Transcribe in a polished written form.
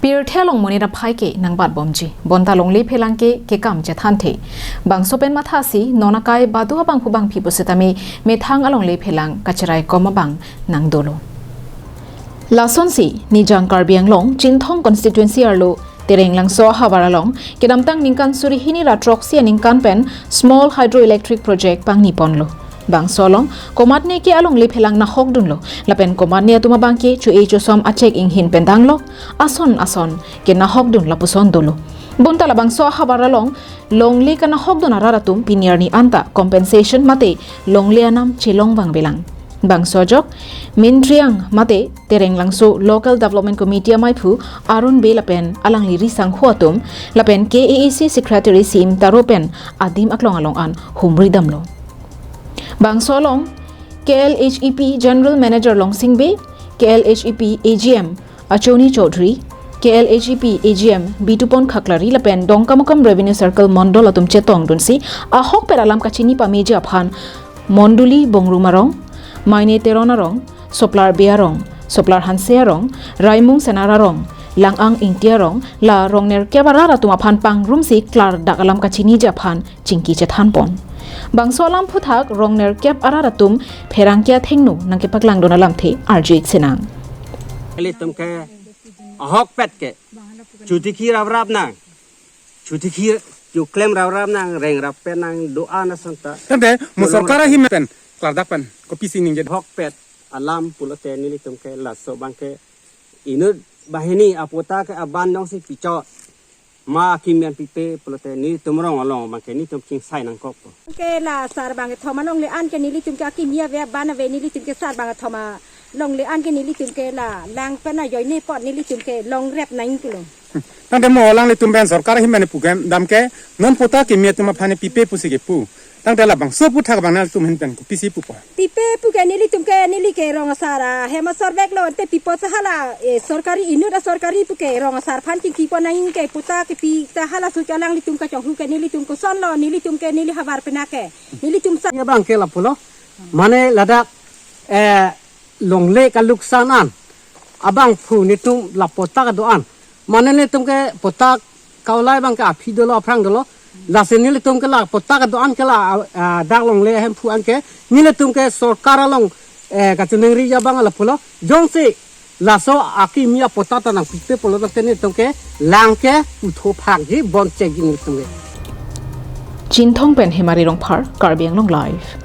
ปีร์เทลงมณีรับไพ่เกนังบาดบอมจีบนตาลงลีเพลังเกกำจะทันเทบางโซเป็นมาทาสีนอนกายบาดูบางผู้บางพิบุษตามีเมทังอลงลีเพลังกัจไรก็มาบังนังโดโลลาซอนสีนิจังการเบียงหลงจินทงคอนสติทูเอนซีอาร์โลเตเรงลังโซฮาวาราลงกิดำตั้งนิงกันสุริหินีรัตรอกเซียนิงกันเป็น small hydroelectric project ปังนิปอนโลบางโซลงกมัดเนกีอลงลีเพลังนักฮกดุนโลและเป็นกมัดเนียตุมาบังเกชูเอจูซอมอาเชกอิงหินเป็นดังโลอาซอนเกนักฮกดุนละปุซอนโดโลบนตาลบางโซฮาวาราลงลีกันนักฮกดุนอาราตุมปินียร์นีอันตา compensation มาเตลงเลียนำเชลงบังเบลังบางโซจกมินเรียงมาเตเตเรงลังโซ local development committee ไม่ผู้อารุณเบลเป็นอลังลิริสังหัวตุมและเป็น KAEC secretary ซิมตาโรเป็นอดีมอักลองอลองอันหุมริดัมโลบางโซลง KLHEP general manager ลงสิงเบ KLHEP AGM อาโจนีโจดรี KLHEP AGM บีตุปอนขักลารีและเป็นดงกามกัม revenue circle มอนดอลตุมเจตองดุนซีอาฮอกเป็นอลัมกัชินีปาเมจาพันมอนดุลีบงรูมารองไมเนเตโรนารองสปลาร์เบียรองสปลาร์ฮันเซียรองไรมุงเซนารารองลังอังอิงเตียรองลารองเนร์เกบาราตุมาพันปังรุมซีคลาร์ดักอลัมกัชินีจาพันจิงกีเจทันปอนบางโซลัมพุทักรองเนร์เก็บอาราตุมเพรังเกียเทงนูนังเก็บปักลังโดนลัมเทอาร์จีเซนังลิตุมแกฮอกเป็ดแกชุดที่รับนางชุดที่อยู่เคลมรับนางแรงรับเป็นนางดูอานาสันตาตั้งแต่มุสลิมการหิมเป็นกลาดักเป็นก็พิสิงเจฮอกเป็ดอัลลัมปุลเตนิลิตุมแกลาโซบังแกอินุบาฮินีอาปุตาแกอับานดองสิปิจอมาคิมยันพิเปปุลเตนิตุมรองอลองบังแกนิตุมคิงไซนังกบแกลาสารบังทอมาลงเลอันแกนิลิตุมแกคิมยาเวบานเวนิลิตุมแกสารบังทอมาลงเลอันแกนิลิตุมแกลาแรงเป็นย่อยนี่ปอดนิลิตุมแกลงแรบนั่งกิโลตั้งแต่หมอลังเลยตุมเป็นสารหิมเป็นผู้แกดำแกนนพุตาคิมยาตุมาพันพิเปปุสิเกปูตั้งแต่ละบังโซพุทธกบังนั่นตุมเห็นเป็นกุปิสิปุปะปิเป้ปุแกนิลิตุมแกนิลิเกรองสาระเฮมาสอร์เวกโลเตปิปอสหละสอร์การีอินุดสอร์การีปุแกรองสารพันจิงคีปอนังแกปุตาเกปีสหละสุจลังลิตุมกะจงฮูแกนิลิตุมกุซอนโลนิลิตุมแกนิลิฮาวาร์เปนักแกนิลิตุมสัยบังแกละปุโลมันเอละดักลงเลกันลุกซานันabang pu ni tum la potak doan manene tum ke potak kaulai bang ka phi dolo aprang dolo la senile tum ke la potak doan ke la dak long le hem pu anke nile tum ke sarkar long ka chunengri ja bang la pulo jong se la so aki mia potata nang pipe polo ta tene tum ke lang ke utho phak ji bon che gi ni tum keจินทงเป็นเฮมารีรองพาร์การเบียงลงไลฟ์